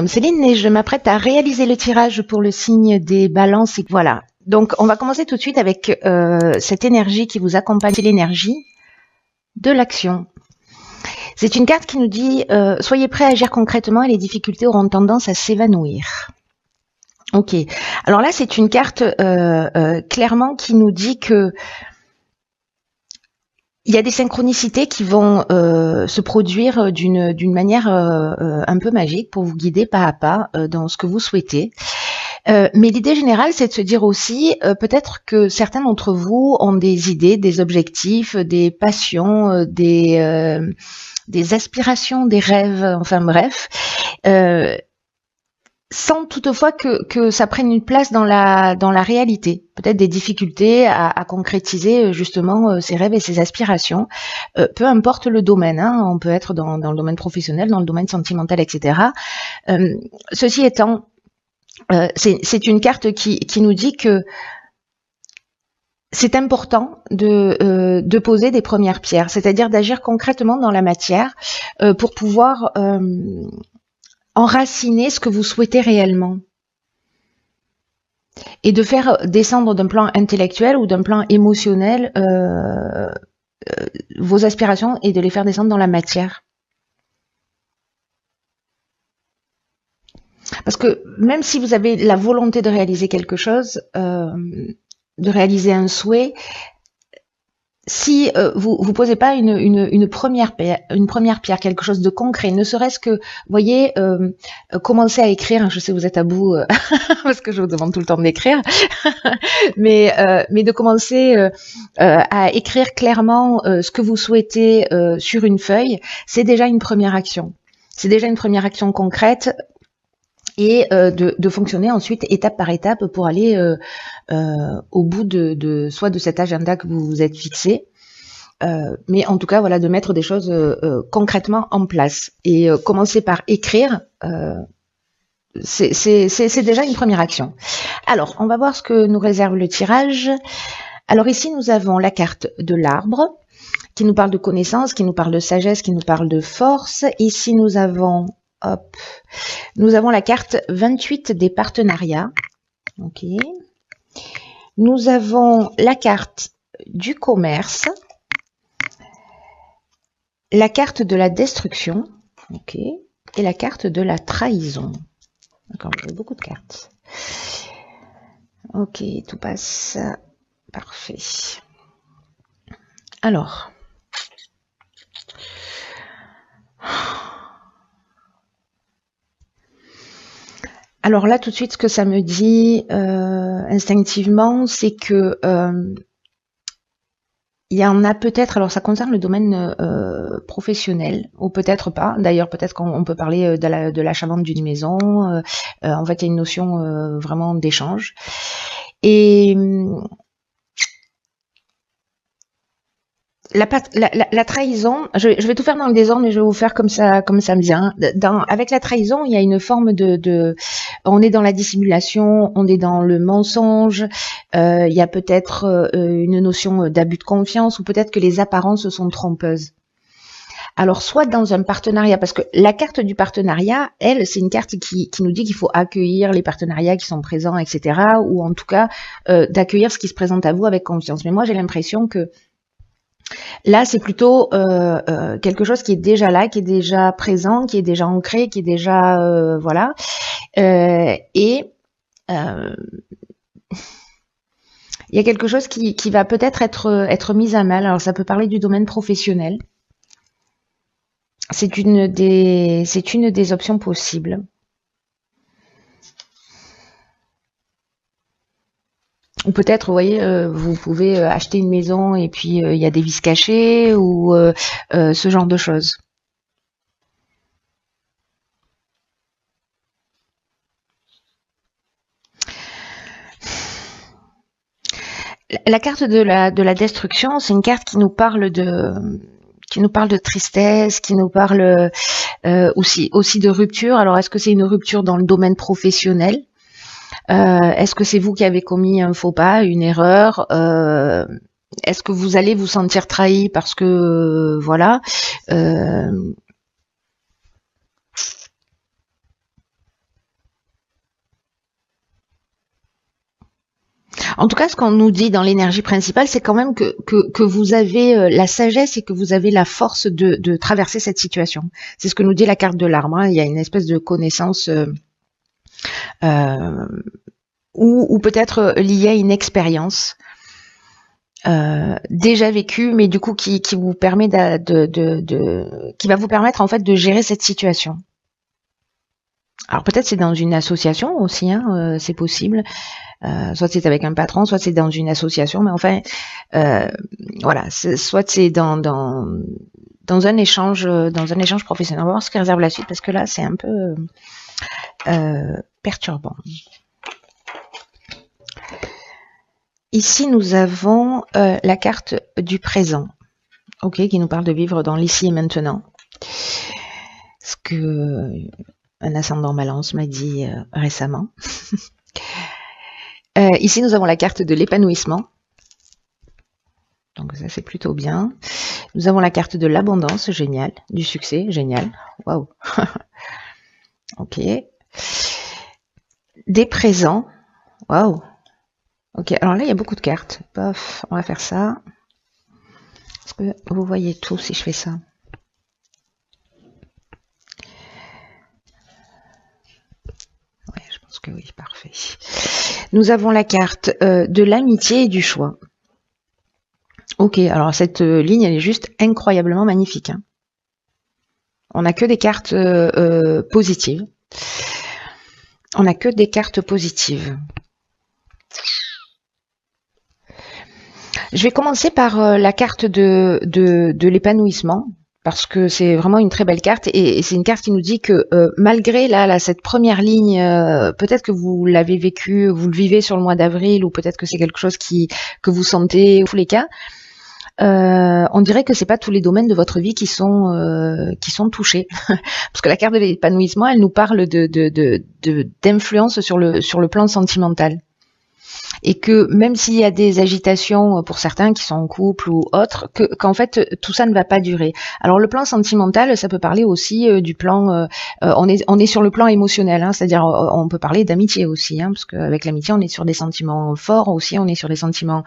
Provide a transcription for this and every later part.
Céline, et je m'apprête à réaliser le tirage pour le signe des balances. Et voilà. Donc, on va commencer tout de suite avec cette énergie qui vous accompagne, c'est l'énergie de l'action. C'est une carte qui nous dit soyez prêts à agir concrètement et les difficultés auront tendance à s'évanouir. Ok. Alors là, c'est une carte clairement qui nous dit que il y a des synchronicités qui vont se produire d'une manière un peu magique pour vous guider pas à pas dans ce que vous souhaitez. Mais l'idée générale, c'est de se dire aussi, peut-être que certains d'entre vous ont des idées, des objectifs, des passions, des aspirations, des rêves, enfin bref, sans toutefois que ça prenne une place dans la réalité. Peut-être des difficultés à concrétiser justement ces rêves et ces aspirations. Peu importe le domaine, hein, on peut être dans le domaine professionnel, dans le domaine sentimental, etc. Ceci étant, c'est une carte qui nous dit que c'est important de poser des premières pierres, c'est-à-dire d'agir concrètement dans la matière pour pouvoir enraciner ce que vous souhaitez réellement et de faire descendre d'un plan intellectuel ou d'un plan émotionnel vos aspirations et de les faire descendre dans la matière. Parce que même si vous avez la volonté de réaliser quelque chose, de réaliser un souhait, si vous posez pas une première pierre, quelque chose de concret, ne serait-ce que, voyez, commencer à écrire. Je sais vous êtes à bout parce que je vous demande tout le temps d'écrire, mais de commencer à écrire clairement ce que vous souhaitez sur une feuille, c'est déjà une première action. C'est déjà une première action concrète. Et de fonctionner ensuite étape par étape pour aller au bout soit de cet agenda que vous vous êtes fixé, mais en tout cas voilà, de mettre des choses concrètement en place et commencer par écrire, c'est déjà une première action. Alors on va voir ce que nous réserve le tirage. Alors ici nous avons la carte de l'arbre qui nous parle de connaissance, qui nous parle de sagesse, qui nous parle de force. Ici nous avons nous avons la carte 28 des partenariats. Ok. Nous avons la carte du commerce, la carte de la destruction, ok, et la carte de la trahison. D'accord, j'ai beaucoup de cartes. Ok, tout passe. Parfait. Alors là, tout de suite, ce que ça me dit instinctivement, c'est que il y en a peut-être, alors ça concerne le domaine professionnel, ou peut-être pas. D'ailleurs, peut-être qu'on peut parler de l'achat-vente d'une maison. En fait, il y a une notion vraiment d'échange. Et la trahison, je vais tout faire dans le désordre, mais je vais vous faire comme ça me vient. Avec la trahison, il y a une forme on est dans la dissimulation, on est dans le mensonge, il y a peut-être une notion d'abus de confiance, ou peut-être que les apparences sont trompeuses. Alors, soit dans un partenariat, parce que la carte du partenariat, elle, c'est une carte qui nous dit qu'il faut accueillir les partenariats qui sont présents, etc., ou en tout cas d'accueillir ce qui se présente à vous avec confiance. Mais moi, j'ai l'impression que là, c'est plutôt quelque chose qui est déjà là, qui est déjà présent, qui est déjà ancré, qui est déjà voilà. Et il y a quelque chose qui va peut-être être mis à mal. Alors, ça peut parler du domaine professionnel. C'est une des options possibles. Ou peut-être, vous voyez, vous pouvez acheter une maison et puis il y a des vices cachés ou ce genre de choses. La carte de la destruction, c'est une carte qui nous parle de tristesse, qui nous parle aussi de rupture. Alors, est-ce que c'est une rupture dans le domaine professionnel? Est-ce que c'est vous qui avez commis un faux pas, une erreur? Est-ce que vous allez vous sentir trahi parce que voilà? En tout cas, ce qu'on nous dit dans l'énergie principale, c'est quand même que vous avez la sagesse et que vous avez la force de traverser cette situation. C'est ce que nous dit la carte de l'arbre, hein. Il y a une espèce de connaissance euh, ou peut-être liée à une expérience déjà vécue, mais du coup qui vous permet qui va vous permettre en fait de gérer cette situation. Alors peut-être c'est dans une association aussi, hein, c'est possible. Soit c'est avec un patron, soit c'est dans une association, mais enfin, voilà, soit c'est dans un échange professionnel. On va voir ce qui réserve la suite parce que là c'est un peu perturbant. Ici nous avons la carte du présent, ok, qui nous parle de vivre dans l'ici et maintenant. Ce que un ascendant Balance m'a dit récemment. Ici, nous avons la carte de l'épanouissement. Donc ça, c'est plutôt bien. Nous avons la carte de l'abondance, génial. Du succès, génial. Waouh. Ok. Des présents. Waouh. Ok, alors là, il y a beaucoup de cartes. Pof, on va faire ça. Est-ce que vous voyez tout si je fais ça? Oui, je pense que oui, parfait. Nous avons la carte de l'amitié et du choix. Ok, alors cette ligne, elle est juste incroyablement magnifique, hein. On n'a que des cartes positives. On n'a que des cartes positives. Je vais commencer par la carte de l'épanouissement, parce que c'est vraiment une très belle carte, et c'est une carte qui nous dit que malgré là cette première ligne, peut-être que vous l'avez vécu, vous le vivez sur le mois d'avril, ou peut-être que c'est quelque chose que vous sentez, en tous les cas, on dirait que c'est pas tous les domaines de votre vie qui sont touchés, parce que la carte de l'épanouissement, elle nous parle d'influence sur le plan sentimental. Et que même s'il y a des agitations pour certains qui sont en couple ou autres, qu'en fait tout ça ne va pas durer. Alors le plan sentimental, ça peut parler aussi du plan, on est sur le plan émotionnel, hein, c'est-à-dire on peut parler d'amitié aussi, hein, parce qu'avec l'amitié on est sur des sentiments forts aussi, on est sur des sentiments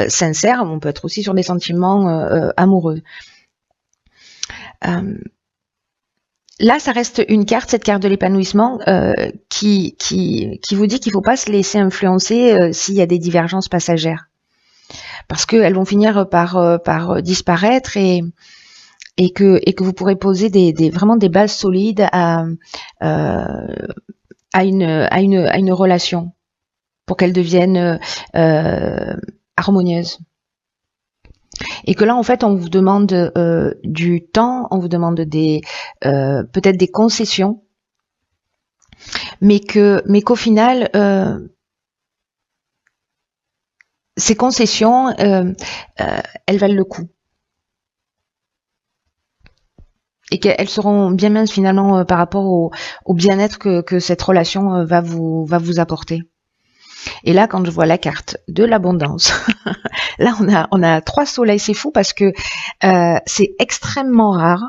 sincères, on peut être aussi sur des sentiments amoureux. Là, ça reste une carte, cette carte de l'épanouissement, qui vous dit qu'il ne faut pas se laisser influencer s'il y a des divergences passagères, parce qu'elles vont finir par disparaître et que vous pourrez poser vraiment des bases solides à une relation pour qu'elle devienne harmonieuse. Et que là, en fait, on vous demande du temps, on vous demande peut-être des concessions, mais qu'au final, ces concessions, elles valent le coup. Et qu'elles seront bien minces finalement par rapport au bien-être que cette relation va vous apporter. Et là, quand je vois la carte de l'abondance, là on a 3 soleils, c'est fou parce que c'est extrêmement rare,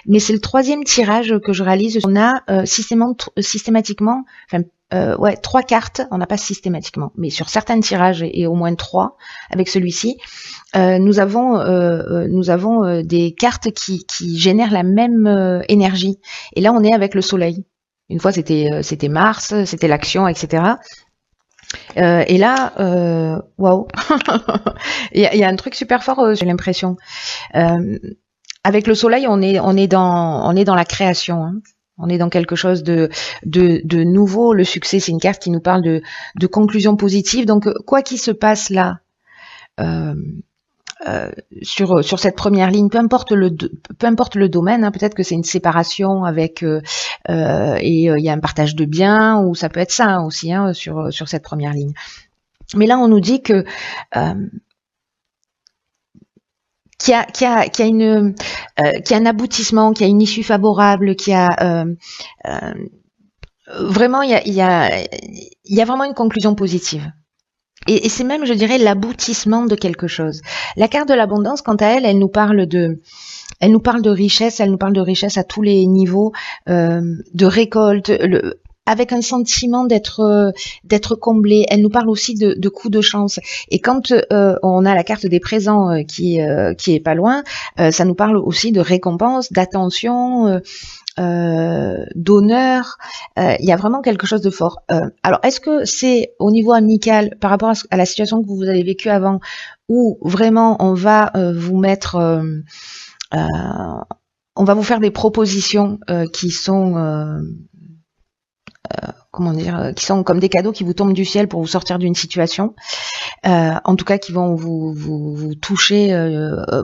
mais c'est le 3e tirage que je réalise. On a systématiquement, 3 cartes, on n'a pas systématiquement, mais sur certains tirages et au moins 3 avec celui-ci, nous avons des cartes qui génèrent la même énergie. Et là, on est avec le soleil. Une fois, c'était Mars, c'était l'action, etc. Et là, waouh, il y a un truc super fort, j'ai l'impression. Avec le soleil, on est dans la création, hein. On est dans quelque chose de nouveau. Le succès, c'est une carte qui nous parle de conclusion positive. Donc, quoi qu'il se passe là, sur cette première ligne, peu importe le domaine, hein, peut-être que c'est une séparation avec et il y a un partage de biens, ou ça peut être ça aussi, hein, sur cette première ligne. Mais là, on nous dit que qu'il y a un aboutissement, qu'il y a une issue favorable, qu'il y a vraiment il y a vraiment une conclusion positive. Et c'est même, je dirais, l'aboutissement de quelque chose. La carte de l'abondance, quant à elle, elle nous parle de richesse, elle nous parle de richesse à tous les niveaux, de récolte. avec un sentiment d'être comblé. Elle nous parle aussi de coups de chance. Et quand on a la carte des présents qui est pas loin, ça nous parle aussi de récompense, d'attention, d'honneur. Il y a vraiment quelque chose de fort. Alors, est-ce que c'est au niveau amical, par rapport à la situation que vous avez vécue avant, où vraiment on va vous mettre, on va vous faire des propositions qui sont comment dire, qui sont comme des cadeaux qui vous tombent du ciel pour vous sortir d'une situation, en tout cas qui vont vous toucher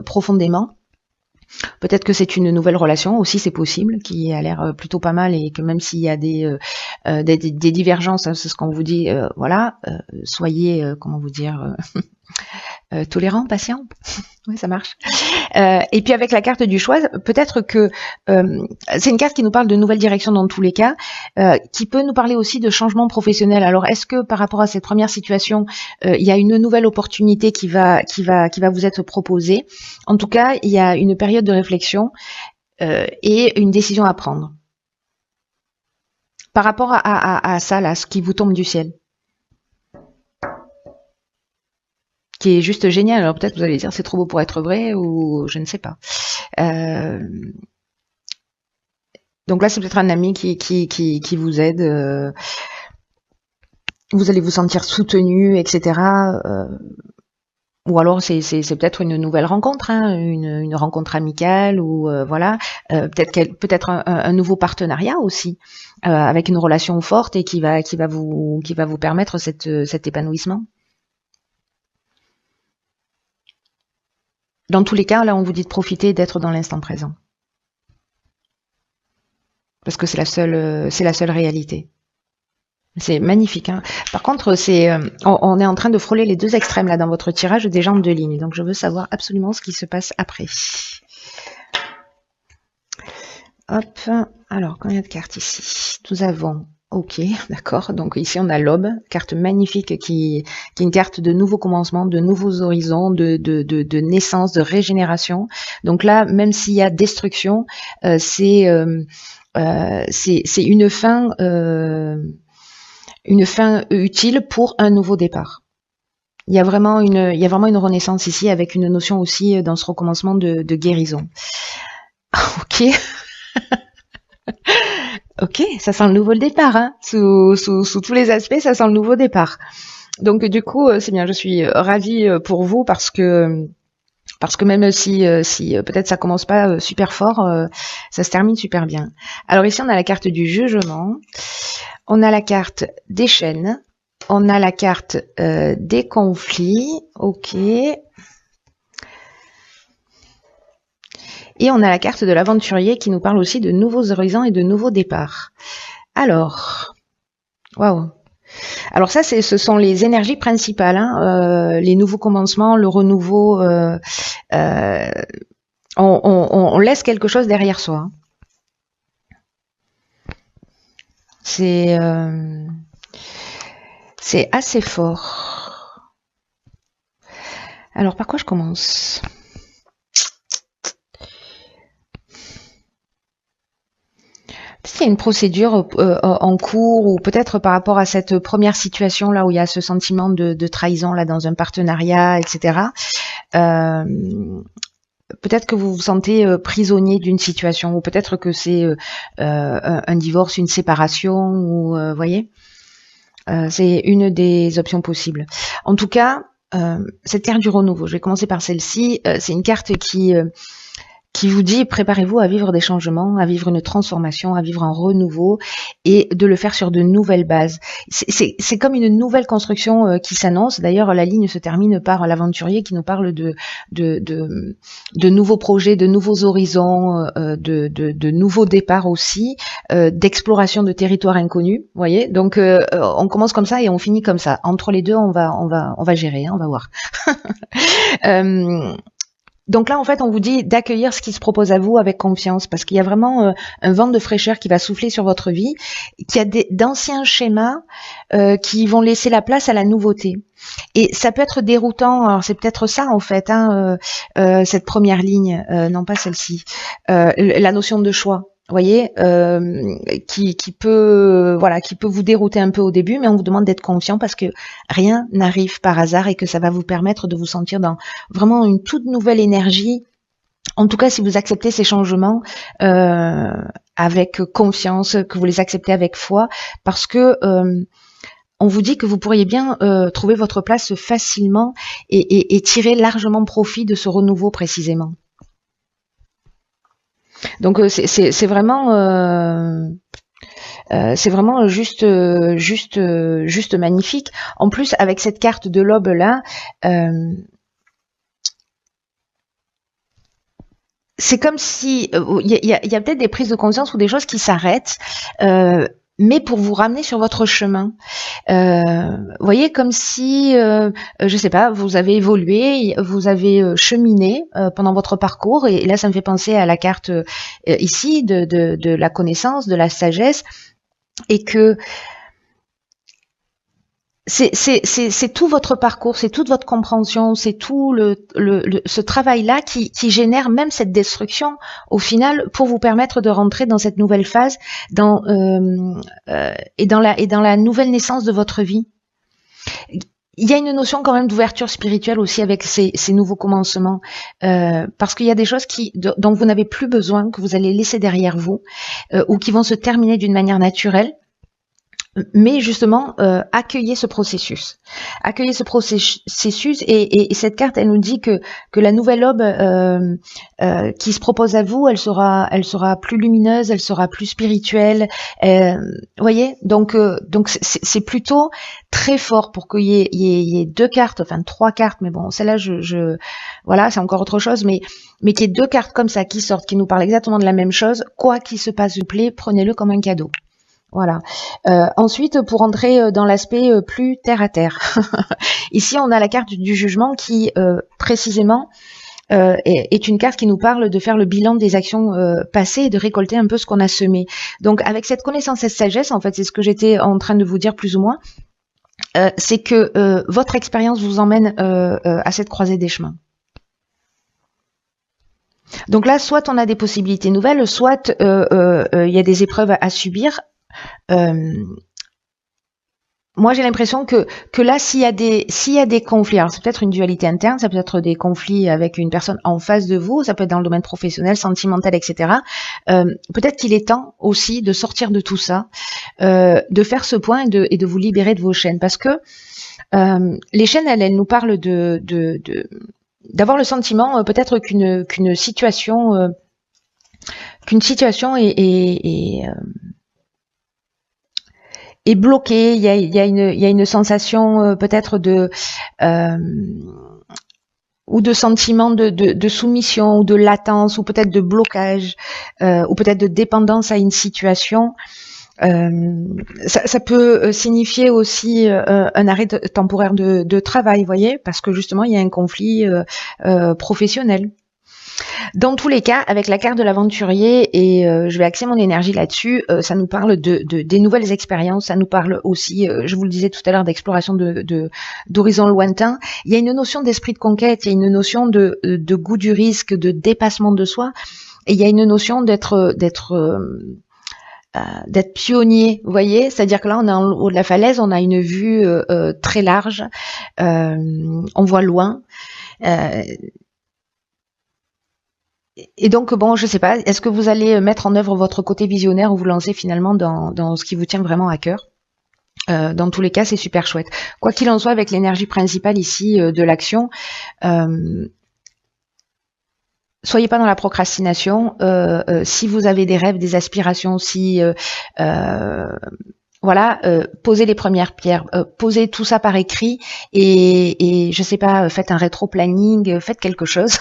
profondément. Peut-être que c'est une nouvelle relation aussi, c'est possible, qui a l'air plutôt pas mal, et que même s'il y a des divergences, hein, c'est ce qu'on vous dit, voilà, soyez, comment vous dire, tolérant, patient. Oui, ça marche. Et puis avec la carte du choix, peut-être que c'est une carte qui nous parle de nouvelles directions dans tous les cas, qui peut nous parler aussi de changement professionnel. Alors, est-ce que par rapport à cette première situation, il y a une nouvelle opportunité qui va vous être proposée? En tout cas, il y a une période de réflexion et une décision à prendre. Par rapport à ça, là, ce qui vous tombe du ciel, qui est juste génial. Alors peut-être vous allez dire c'est trop beau pour être vrai, ou je ne sais pas. Donc là c'est peut-être un ami qui vous aide. Vous allez vous sentir soutenu, etc. Ou alors c'est peut-être une nouvelle rencontre, hein, une rencontre amicale, ou voilà, peut-être un nouveau partenariat aussi, avec une relation forte et qui va vous permettre cet épanouissement. Dans tous les cas, là, on vous dit de profiter, d'être dans l'instant présent. Parce que c'est la seule réalité. C'est magnifique, hein. Par contre, on est en train de frôler les deux extrêmes, là, dans votre tirage, des jambes de ligne. Donc, je veux savoir absolument ce qui se passe après. Hop. Alors, combien de cartes ici? Nous avons... Ok, d'accord. Donc ici on a l'aube, carte magnifique qui est une carte de nouveau commencement, de nouveaux horizons, de naissance, de régénération. Donc là, même s'il y a destruction, c'est une fin utile pour un nouveau départ. Il y a vraiment une renaissance ici, avec une notion aussi dans ce recommencement de guérison. Ok. Ok, ça sent le nouveau départ, hein. Sous tous les aspects, ça sent le nouveau départ. Donc du coup, c'est bien, je suis ravie pour vous, parce que même si peut-être ça commence pas super fort, ça se termine super bien. Alors ici, on a la carte du jugement, on a la carte des chaînes, on a la carte des conflits, ok. Et on a la carte de l'aventurier qui nous parle aussi de nouveaux horizons et de nouveaux départs. Alors, waouh. Alors ça, ce sont les énergies principales, hein, les nouveaux commencements, le renouveau. On laisse quelque chose derrière soi. C'est assez fort. Alors, par quoi je commence ? Il y a une procédure en cours, ou peut-être par rapport à cette première situation là où il y a ce sentiment de trahison là dans un partenariat, etc. Peut-être que vous vous sentez prisonnier d'une situation, ou peut-être que c'est un divorce, une séparation, ou voyez, c'est une des options possibles. En tout cas, cette carte du renouveau, je vais commencer par celle-ci. C'est une carte qui vous dit préparez-vous à vivre des changements, à vivre une transformation, à vivre un renouveau, et de le faire sur de nouvelles bases. C'est comme une nouvelle construction qui s'annonce. D'ailleurs, la ligne se termine par l'aventurier qui nous parle de nouveaux projets, de nouveaux horizons, de nouveaux départs aussi, d'exploration de territoires inconnus. Vous voyez, donc on commence comme ça et on finit comme ça. Entre les deux, on va gérer, hein, on va voir. Donc là, en fait, on vous dit d'accueillir ce qui se propose à vous avec confiance, parce qu'il y a vraiment un vent de fraîcheur qui va souffler sur votre vie, qu'il y a d'anciens schémas qui vont laisser la place à la nouveauté. Et ça peut être déroutant. Alors c'est peut-être ça en fait, hein, cette première ligne, non pas celle-ci, la notion de choix. voyez, qui peut, voilà, qui peut vous dérouter un peu au début, mais on vous demande d'être confiant parce que rien n'arrive par hasard et que ça va vous permettre de vous sentir dans vraiment une toute nouvelle énergie. En tout cas, si vous acceptez ces changements avec confiance, que vous les acceptez avec foi, parce que on vous dit que vous pourriez bien trouver votre place facilement et tirer largement profit de ce renouveau précisément. Donc c'est vraiment juste magnifique. En plus, avec cette carte de l'aube là, c'est comme si il y a peut-être des prises de conscience ou des choses qui s'arrêtent, mais pour vous ramener sur votre chemin. Voyez, comme si, je sais pas, vous avez évolué, vous avez cheminé pendant votre parcours, et là, ça me fait penser à la carte ici de la connaissance, de la sagesse, et que c'est tout votre parcours, c'est toute votre compréhension, c'est tout ce travail-là qui génère même cette destruction au final pour vous permettre de rentrer dans cette nouvelle phase et dans la nouvelle naissance de votre vie. Il y a une notion quand même d'ouverture spirituelle aussi avec ces nouveaux commencements, parce qu'il y a des choses dont vous n'avez plus besoin, que vous allez laisser derrière vous, ou qui vont se terminer d'une manière naturelle. Mais justement, accueillez ce processus. Accueillez ce processus et cette carte, elle nous dit que la nouvelle aube qui se propose à vous, elle sera plus lumineuse, elle sera plus spirituelle. Voyez, donc c'est plutôt très fort pour qu'il y ait deux cartes, enfin 3 cartes, mais bon, celle-là, voilà, c'est encore autre chose, mais qu'il y ait 2 cartes comme ça qui sortent, qui nous parlent exactement de la même chose. Quoi qu'il se passe, s'il vous plaît, prenez-le comme un cadeau. Voilà. Ensuite, pour entrer dans l'aspect plus terre à terre, ici on a la carte du jugement qui précisément est une carte qui nous parle de faire le bilan des actions passées et de récolter un peu ce qu'on a semé. Donc avec cette connaissance et cette sagesse, en fait, c'est ce que j'étais en train de vous dire plus ou moins, c'est que votre expérience vous emmène à cette croisée des chemins. Donc là, soit on a des possibilités nouvelles, soit il y a des épreuves à subir. Moi j'ai l'impression que là s'il y a des conflits, alors c'est peut-être une dualité interne, ça peut être des conflits avec une personne en face de vous, ça peut être dans le domaine professionnel, sentimental, etc. Peut-être qu'il est temps aussi de sortir de tout ça, de faire ce point et de vous libérer de vos chaînes, parce que les chaînes elles nous parlent d'avoir le sentiment peut-être qu'une situation est bloqué, il y a une sensation peut-être ou de sentiment de soumission ou de latence ou peut-être de blocage ou peut-être de dépendance à une situation. Ça peut signifier aussi un arrêt temporaire de travail, voyez, parce que justement il y a un conflit professionnel. Dans tous les cas, avec la carte de l'aventurier, et je vais axer mon énergie là-dessus, ça nous parle des nouvelles expériences, ça nous parle aussi, je vous le disais tout à l'heure, d'exploration d'horizons lointains. Il y a une notion d'esprit de conquête, il y a une notion de goût du risque, de dépassement de soi, et il y a une notion d'être pionnier, vous voyez, c'est-à-dire que là on est en haut de la falaise, on a une vue très large, on voit loin. Et donc, bon, je sais pas, est-ce que vous allez mettre en œuvre votre côté visionnaire ou vous lancer finalement dans ce qui vous tient vraiment à cœur? Dans tous les cas, c'est super chouette. Quoi qu'il en soit, avec l'énergie principale ici de l'action, soyez pas dans la procrastination. Si vous avez des rêves, des aspirations, si voilà, posez les premières pierres, posez tout ça par écrit et je sais pas, faites un rétro-planning, faites quelque chose.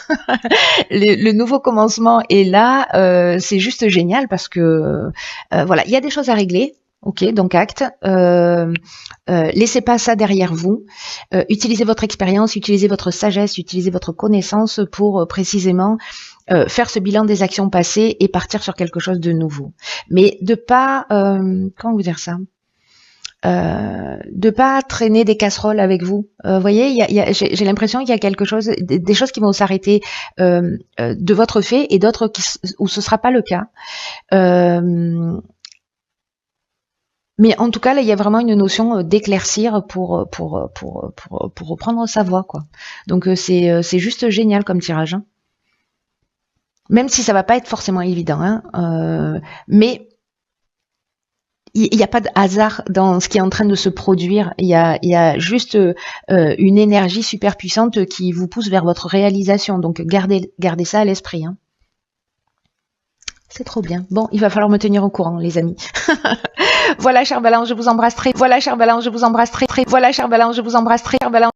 Le nouveau commencement est là, c'est juste génial parce que voilà, il y a des choses à régler. Ok, donc acte. Laissez pas ça derrière vous. Utilisez votre expérience, utilisez votre sagesse, utilisez votre connaissance pour précisément faire ce bilan des actions passées et partir sur quelque chose de nouveau. Mais de pas, comment vous dire ça, de pas traîner des casseroles avec vous. Vous voyez, j'ai l'impression qu'il y a quelque chose, des choses qui vont s'arrêter de votre fait et d'autres où ce sera pas le cas. Mais en tout cas, là, il y a vraiment une notion d'éclaircir pour reprendre sa voix, quoi. Donc c'est juste génial comme tirage. Hein. Même si ça va pas être forcément évident, hein, mais il n'y a pas de hasard dans ce qui est en train de se produire. Il y a juste une énergie super puissante qui vous pousse vers votre réalisation. Donc gardez ça à l'esprit. Hein. C'est trop bien. Bon, il va falloir me tenir au courant, les amis. Voilà, cher Balance, je vous embrasse très. Voilà, cher Balance, je vous embrasse très. Voilà, cher Balance, je vous embrasse très. Cher Balance.